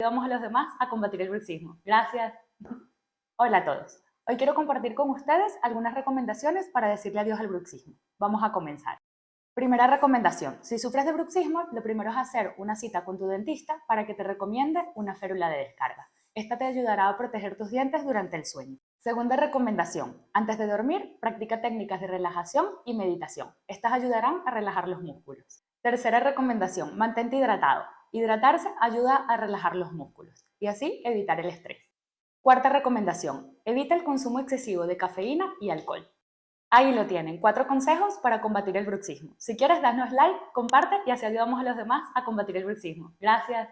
Ayudamos a los demás a combatir el bruxismo. Gracias. Hola a todos. Hoy quiero compartir con ustedes algunas recomendaciones para decirle adiós al bruxismo. Vamos a comenzar. Primera recomendación. Si sufres de bruxismo, lo primero es hacer una cita con tu dentista para que te recomiende una férula de descarga. Esta te ayudará a proteger tus dientes durante el sueño. Segunda recomendación. Antes de dormir, practica técnicas de relajación y meditación. Estas ayudarán a relajar los músculos. Tercera recomendación. Mantente hidratado. Hidratarse ayuda a relajar los músculos y así evitar el estrés. Cuarta recomendación. Evita el consumo excesivo de cafeína y alcohol. Ahí lo tienen, 4 consejos para combatir el bruxismo. Si quieres, danos like, comparte y así ayudamos a los demás a combatir el bruxismo. Gracias.